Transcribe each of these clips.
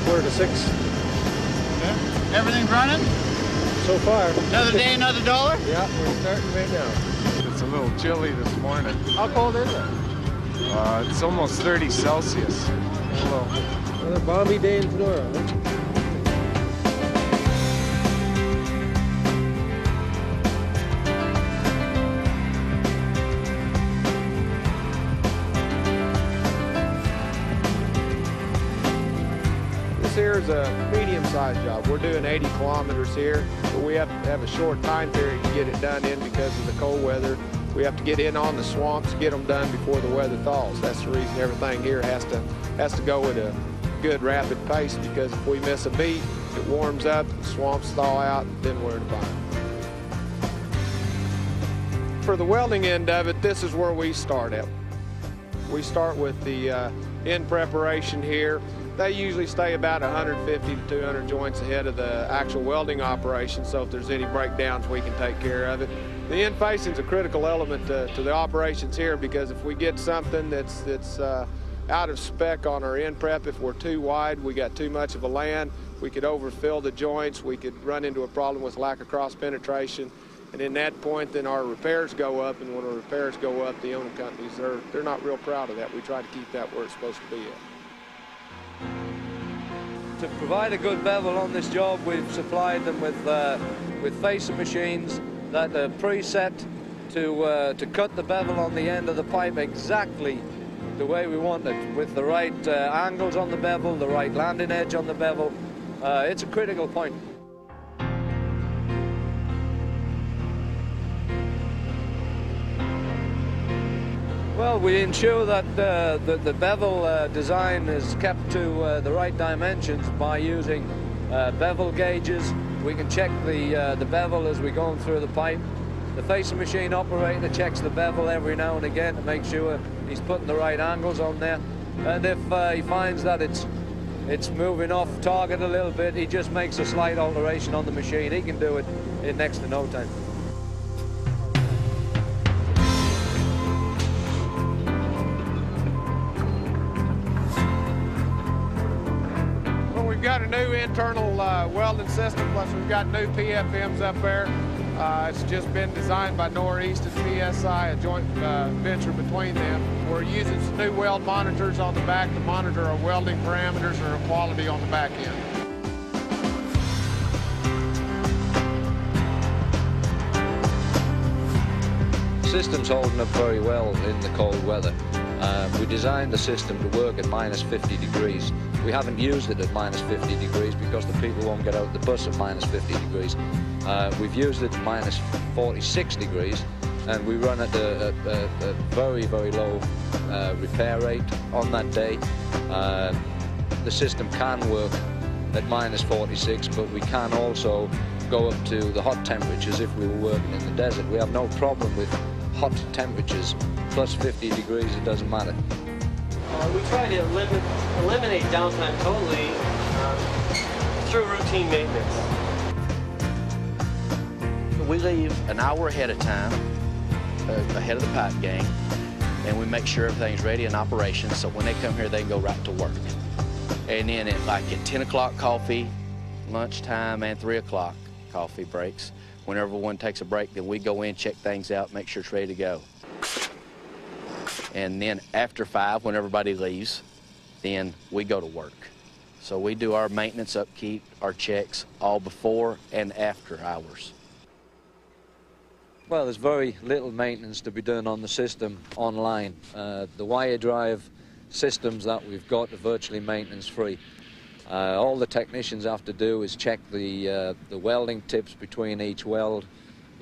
quarter to 6. Okay. Everything running? So far. Another day, another $1? Yeah, we're starting right now. It's a little chilly this morning. How cold is it? It's almost 30 Celsius. Hello. Another balmy day in Sonora, huh? This here is a medium-sized job. We're doing 80 kilometers here, but we have to have a short time period to get it done in because of the cold weather. We have to get in on the swamps, get them done before the weather thaws. That's the reason everything here has to go at a good, rapid pace, because if we miss a beat, it warms up, the swamps thaw out, and then we're in a bind. For the welding end of it, this is where we start at. We start with the end preparation here. They usually stay about 150 to 200 joints ahead of the actual welding operation, so if there's any breakdowns, we can take care of it. The end facing is a critical element to the operations here, because if we get something that's out of spec on our end prep, if we're too wide, we got too much of a land, we could overfill the joints, we could run into a problem with lack of cross penetration, and in that point, then our repairs go up, and when our repairs go up, the owning companies, they're not real proud of that. We try to keep that where it's supposed to be at. To provide a good bevel on this job, we've supplied them with facer machines that are preset to cut the bevel on the end of the pipe exactly the way we want it, with the right angles on the bevel, the right landing edge on the bevel. It's a critical point. Well, we ensure that the bevel design is kept to the right dimensions by using bevel gauges. We can check the bevel as we're going through the pipe. The facer machine operator checks the bevel every now and again to make sure he's putting the right angles on there. And if he finds that it's moving off target a little bit, he just makes a slight alteration on the machine. He can do it in next to no time. We've got a new internal welding system, plus we've got new PFMs up there. It's just been designed by Northeast and PSI, a joint venture between them. We're using some new weld monitors on the back to monitor our welding parameters and our quality on the back end. The system's holding up very well in the cold weather. We designed the system to work at minus 50 degrees. We haven't used it at minus 50 degrees because the people won't get out the bus at minus 50 degrees. We've used it at minus 46 degrees, and we run at a very, very low repair rate on that day. The system can work at minus 46, but we can also go up to the hot temperatures if we were working in the desert. We have no problem with hot temperatures. Plus 50 degrees, it doesn't matter. We try to eliminate downtime totally through routine maintenance. We leave an hour ahead of time, ahead of the pipe gang, and we make sure everything's ready in operation, so when they come here, they can go right to work. And then at 10 o'clock coffee, lunchtime, and 3 o'clock coffee breaks. Whenever one takes a break, then we go in, check things out, make sure it's ready to go. And then after 5, when everybody leaves, then we go to work. So we do our maintenance, upkeep, our checks, all before and after hours. Well, there's very little maintenance to be done on the system online. The wire drive systems that we've got are virtually maintenance-free. All the technicians have to do is check the welding tips between each weld,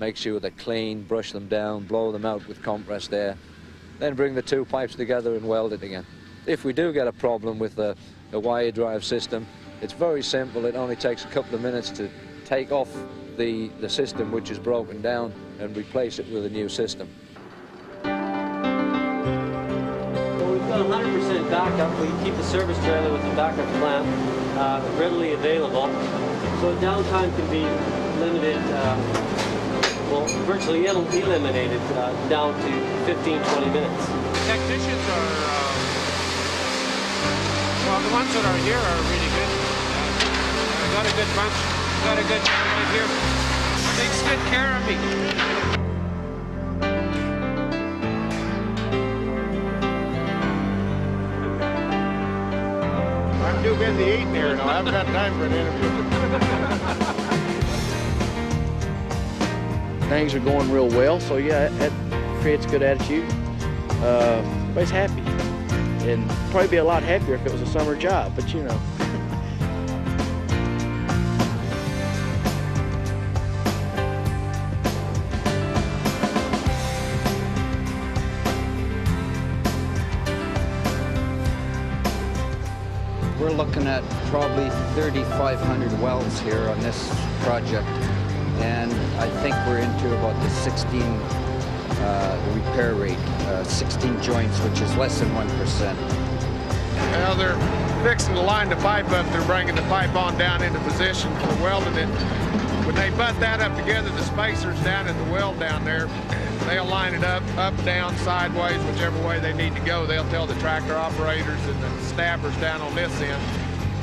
make sure they're clean, brush them down, blow them out with compressed air, then bring the two pipes together and weld it again. If we do get a problem with the wire drive system, it's very simple. It only takes a couple of minutes to take off the system which is broken down and replace it with a new system. Well, we've got 100% backup. We keep the service trailer with the backup plant readily available, so downtime can be limited, well, virtually eliminated down to 15-20 minutes. Technicians are, well, the ones that are here are really good. got a good bunch. Got a good guy right here. Takes good care of me. I'm too busy eating here, and I haven't got time for an interview. Things are going real well, so yeah, that creates a good attitude. Everybody's happy, and probably be a lot happier if it was a summer job, but you know. We're looking at probably 3,500 welds here on this project, and I think we're into about the 16 repair rate, 16 joints, which is less than 1%. Well, they're fixing to line the pipe up. They're bringing the pipe on down into position for welding it. When they butt that up together, the spacers down at the weld down there, they'll line it up, down, sideways, whichever way they need to go. They'll tell the tractor operators and the stabbers down on this end.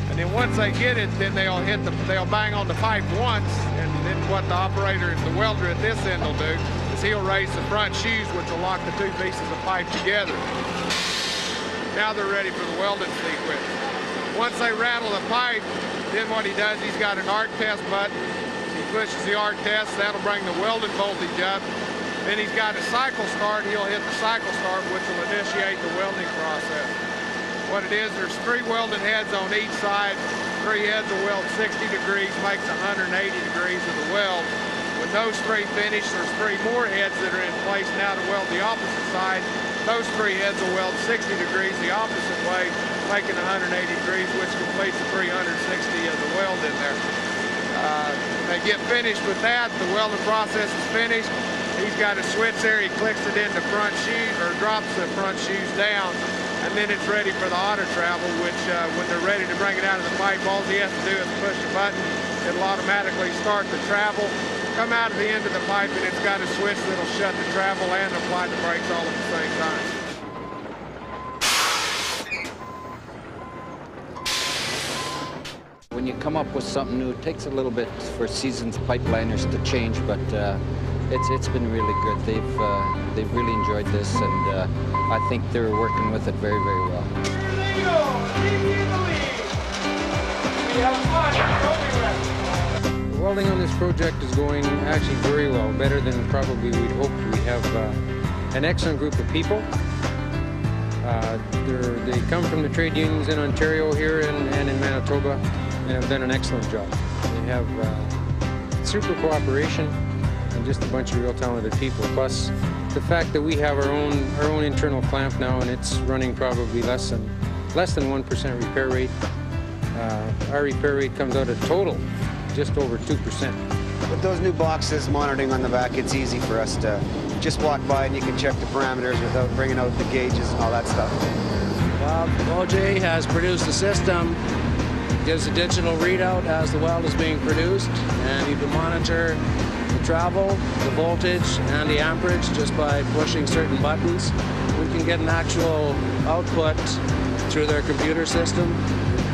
And then once they get it, then they'll bang on the pipe once, and then what the operator, the welder at this end will do is he'll raise the front shoes, which will lock the two pieces of pipe together. Now they're ready for the welding sequence. Once they rattle the pipe, then what he does, he's got an arc test button. He pushes the arc test, that'll bring the welding voltage up. Then he's got a cycle start, he'll hit the cycle start, which will initiate the welding process. What it is, there's 3 welding heads on each side. 3 heads will weld 60 degrees, makes 180 degrees of the weld. When those 3 finish, there's 3 more heads that are in place now to weld the opposite side. Those 3 heads will weld 60 degrees the opposite way, making 180 degrees, which completes the 360 of the weld in there. They get finished with that, the welding process is finished. He's got a switch there, he clicks it in the front shoe, or drops the front shoes down, and then it's ready for the auto travel, which when they're ready to bring it out of the pipe, all he has to do is push a button. It'll automatically start the travel, come out of the end of the pipe, and it's got a switch that'll shut the travel and apply the brakes all at the same time. When you come up with something new, it takes a little bit for seasoned pipeliners to change, but it's been really good. They've really enjoyed this, and I think they're working with it very, very well. Welding on this project is going actually very well, better than probably we'd hoped. We have an excellent group of people. They come from the trade unions in Ontario here and in Manitoba, and have done an excellent job. They have super cooperation and just a bunch of real talented people. Plus, the fact that we have our own internal clamp now, and it's running probably less than 1% repair rate. Our repair rate comes out at total just over 2%. With those new boxes monitoring on the back, it's easy for us to just walk by and you can check the parameters without bringing out the gauges and all that stuff. OJ has produced a system, gives a digital readout as the weld is being produced, and you can monitor the travel, the voltage, and the amperage just by pushing certain buttons. We can get an actual output through their computer system.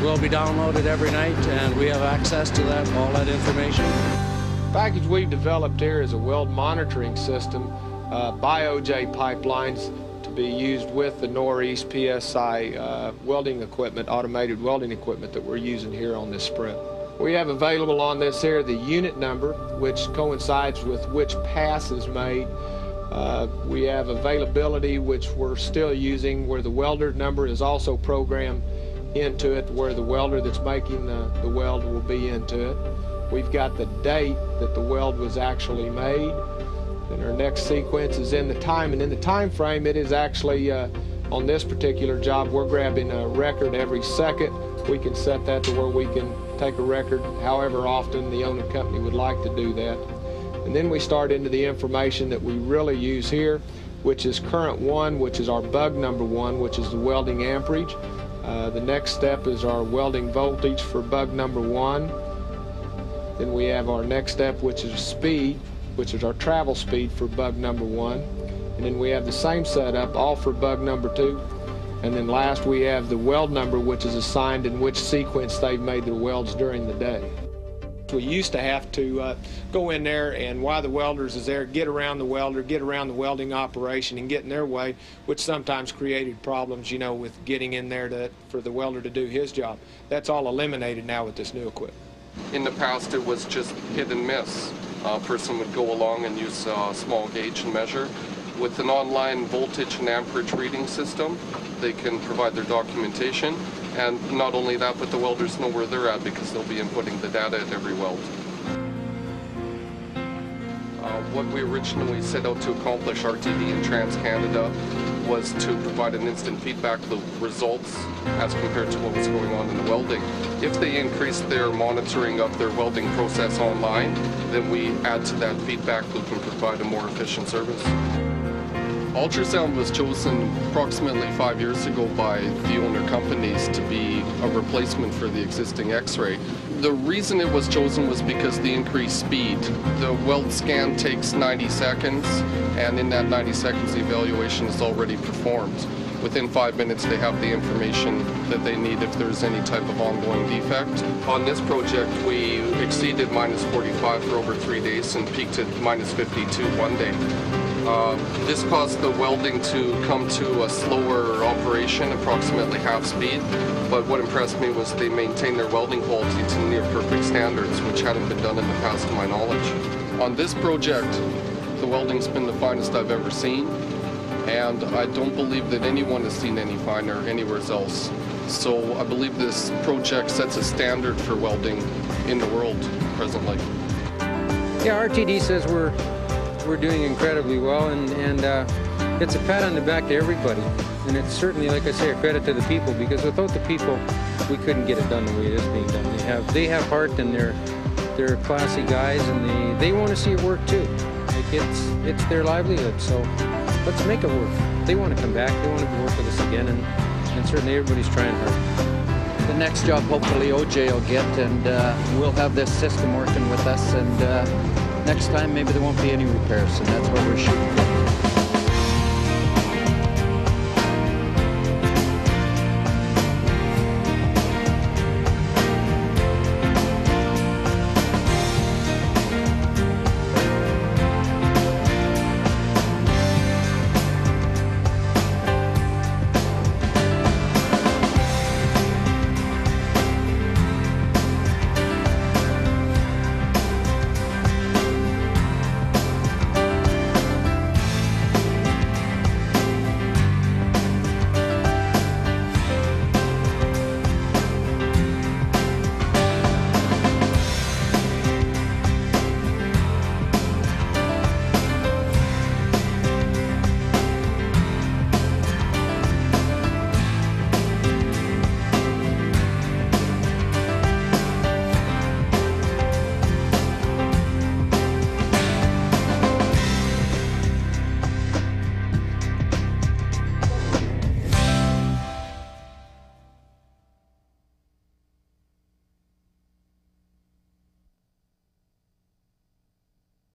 Will be downloaded every night, and we have access to all that information. The package we've developed here is a weld monitoring system by OJ Pipelines to be used with the Northeast PSI welding equipment, automated welding equipment that we're using here on this sprint. We have available on this here the unit number, which coincides with which pass is made. We have availability, which we're still using, where the welder number is also programmed into it, where the welder that's making the weld will be into it. We've got the date that the weld was actually made. Then our next sequence is in the time, and in the time frame it is actually on this particular job we're grabbing a record every second. We can set that to where we can take a record however often the owner company would like to do that. And then we start into the information that we really use here, which is current 1, which is our bug number 1, which is the welding amperage. The next step is our welding voltage for bug number 1. Then we have our next step, which is speed, which is our travel speed for bug number 1. And then we have the same setup, all for bug number 2. And then last we have the weld number, which is assigned in which sequence they've made their welds during the day. We used to have to go in there and while the welders is there, get around the welder, get around the welding operation and get in their way, which sometimes created problems, you know, with getting in there for the welder to do his job. That's all eliminated now with this new equipment. In the past, it was just hit and miss. A person would go along and use a small gauge and measure. With an online voltage and amperage reading system, they can provide their documentation, and not only that, but the welders know where they're at because they'll be inputting the data at every weld. What we originally set out to accomplish, RTD and Trans-Canada, was to provide an instant feedback loop results as compared to what was going on in the welding. If they increase their monitoring of their welding process online, then we add to that feedback loop and provide a more efficient service. Ultrasound was chosen approximately 5 years ago by the owner companies to be a replacement for the existing X-ray. The reason it was chosen was because the increased speed. The weld scan takes 90 seconds, and in that 90 seconds the evaluation is already performed. Within 5 minutes they have the information that they need if there's any type of ongoing defect. On this project we exceeded -45 for over 3 days and peaked at -52 one day. This caused the welding to come to a slower operation, approximately half speed, but what impressed me was they maintained their welding quality to near perfect standards, which hadn't been done in the past to my knowledge. On this project, the welding's been the finest I've ever seen, and I don't believe that anyone has seen any finer anywhere else. So I believe this project sets a standard for welding in the world presently. Yeah, RTD says we're doing incredibly well, and it's a pat on the back to everybody. And it's certainly, like I say, a credit to the people, because without the people, we couldn't get it done the way it is being done. They have heart, and they're classy guys, and they want to see it work too. Like it's their livelihood, so let's make it work. They want to come back, they want to work with us again, and certainly everybody's trying hard. The next job, hopefully, OJ will get, and we'll have this system working with us, and next time maybe there won't be any repairs, and that's what we're shooting for.